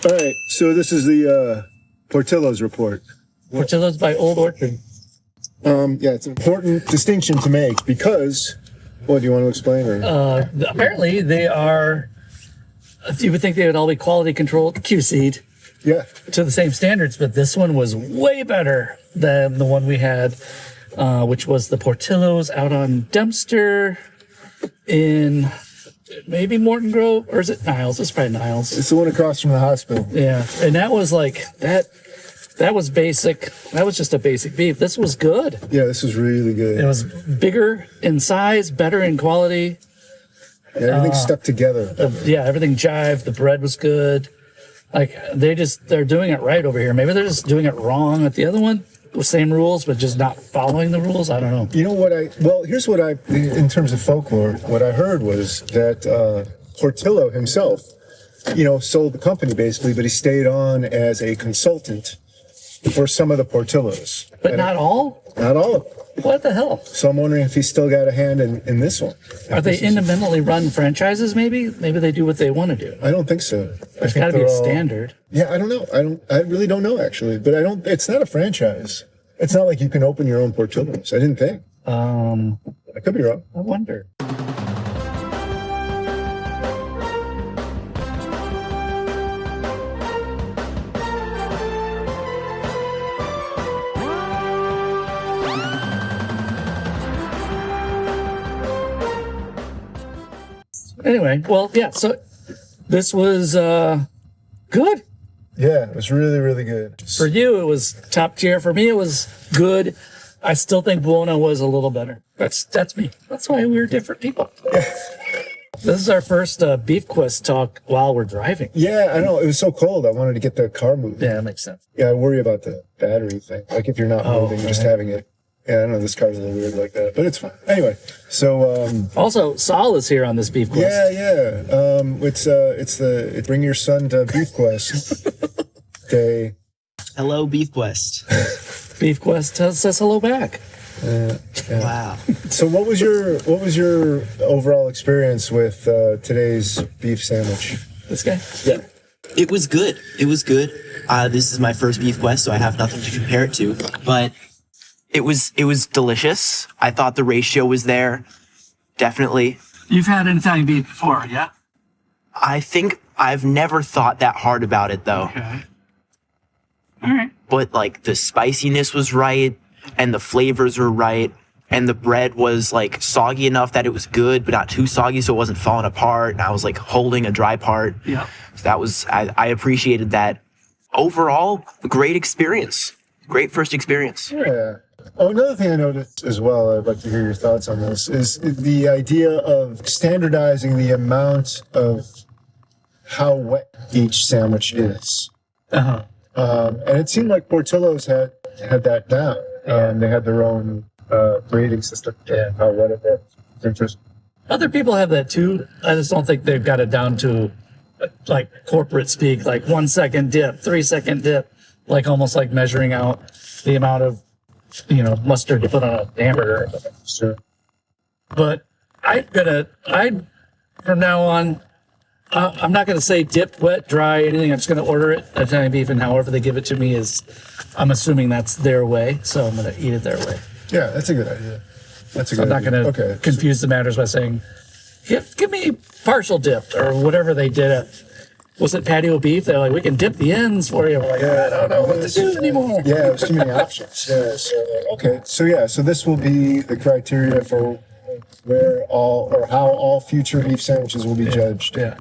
All right, so this is the Portillo's report. Portillo's by Old Orchard. Yeah, it's an important distinction to make because, what, do you want to explain? Or? Apparently, they are, you would think they would all be quality controlled, QC'd to the same standards, but this one was way better than the one we had, which was the Portillo's out on Dempster in maybe Morton Grove, or is it Niles? It's probably Niles. It's the one across from the hospital. Yeah, and that was like, that was basic. That was just a basic beef. This was good. Yeah, this was really good. It was bigger in size, better in quality. Yeah, everything stuck together. Everything jived. The bread was good. Like, they're doing it right over here. Maybe they're just doing it wrong at the other one. The same rules, but just not following the rules. I don't know. You know what here's what in terms of folklore, what I heard was that Portillo himself, sold the company basically, but he stayed on as a consultant for some of the Portillos. But not all? Not all of them. What the hell? So I'm wondering if he's still got a hand in this one. Are they independently run franchises, maybe? Maybe they do what they want to do. I don't think so. There's got to be a standard. Yeah, I don't know. I really don't know, actually. But it's not a franchise. It's not like you can open your own Portillos. I didn't think. I could be wrong. I wonder. Anyway, well, yeah, so this was good. Yeah, it was really, really good. For you, it was top tier. For me, it was good. I still think Buona was a little better. That's me. That's why we're different people. This is our first Beef Quest talk while we're driving. Yeah, I know. It was so cold. I wanted to get the car moving. Yeah, that makes sense. Yeah, I worry about the battery thing. Like if you're not moving, you're just having it. Yeah, I know this car's a little weird like that, but it's fine. Anyway, so also Saul is here on this Beef Quest. Yeah. It's Bring Your Son to Beef Quest Day. Hello, Beef Quest. Beef Quest says hello back. Yeah. Wow. So what was your overall experience with today's beef sandwich? This guy? Yeah. It was good. This is my first Beef Quest, so I have nothing to compare it to, but it was delicious. I thought the ratio was there. Definitely. You've had an Italian beef before, yeah? I think I've never thought that hard about it, though. Okay. All right. But, like, the spiciness was right, and the flavors were right, and the bread was, like, soggy enough that it was good, but not too soggy so it wasn't falling apart, and I was, like, holding a dry part. Yeah. So that was, I appreciated that. Overall, a great experience. Great first experience. Yeah. Oh, another thing I noticed as well, I'd like to hear your thoughts on this, is the idea of standardizing the amount of how wet each sandwich is. Uh-huh. And it seemed like Portillo's had that down, and they had their own grading system for how wet it was. It's interesting. Other people have that too. I just don't think they've got it down to like corporate speak, like 1 second dip, 3 second dip, like almost like measuring out the amount of mustard to put on a hamburger. Sure. But from now on, I'm not going to say dip, wet, dry, anything. I'm just going to order it Italian beef, and however they give it to me I'm assuming that's their way, so I'm going to eat it their way. Yeah, that's a good idea. I'm not going to confuse the matters by saying, give me partial dipped or whatever they did at. Was it patio beef? They're like, we can dip the ends for you. We're like, I don't know what to do anymore. Yeah, there's too many options. Yeah, so this will be the criteria for how all future beef sandwiches will be judged. Yeah.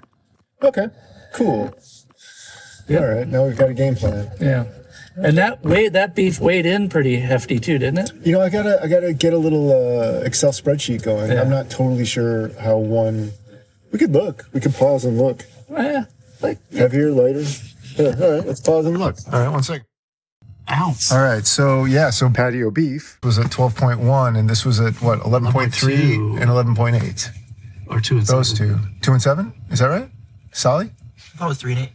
Okay, cool. Yep. All right, now we've got a game plan. Yeah. And that beef weighed in pretty hefty too, didn't it? I gotta get a little Excel spreadsheet going. Yeah. I'm not totally sure how we could pause and look. Yeah. Heavier, lighter. Yeah, all right, let's pause and look. All right, 1 second. Ounce. All right, so patio beef was at 12.1, and this was at what, 11.3 and 11.8. Or 2 and 7. Those two. 2 and 7? Is that right? Solly? I thought it was 3 and 8.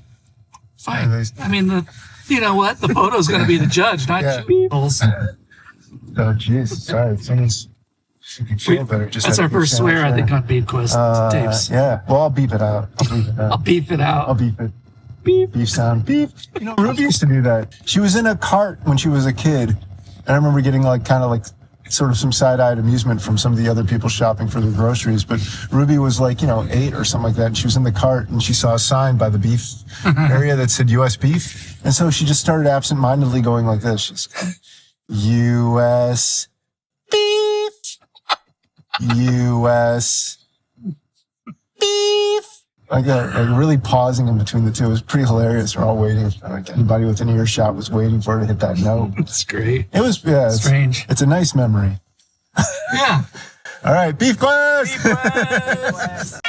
Fine. I mean, you know what? The photo's going to be the judge, not you. Oh, jeez. Sorry, someone's... That's our first swear, I think, on Beef Quest tapes. Yeah. Well, I'll beep it out. I'll beef it out. I'll beep it. Beef sound. Beef. You know, Ruby used to do that. She was in a cart when she was a kid. And I remember getting like kind of like sort of some side-eyed amusement from some of the other people shopping for their groceries. But Ruby was like, 8 or something like that. And she was in the cart and she saw a sign by the beef area that said U.S. beef. And so she just started absentmindedly going like this. She's U.S. beef. U.S. beef. Like that, like really pausing in between the two. It was pretty hilarious. We're all waiting. Like anybody with an earshot was waiting for her to hit that note. It's great. It was, yeah. Strange. It's a nice memory. Yeah. All right, Beef Quest! Beef Quest!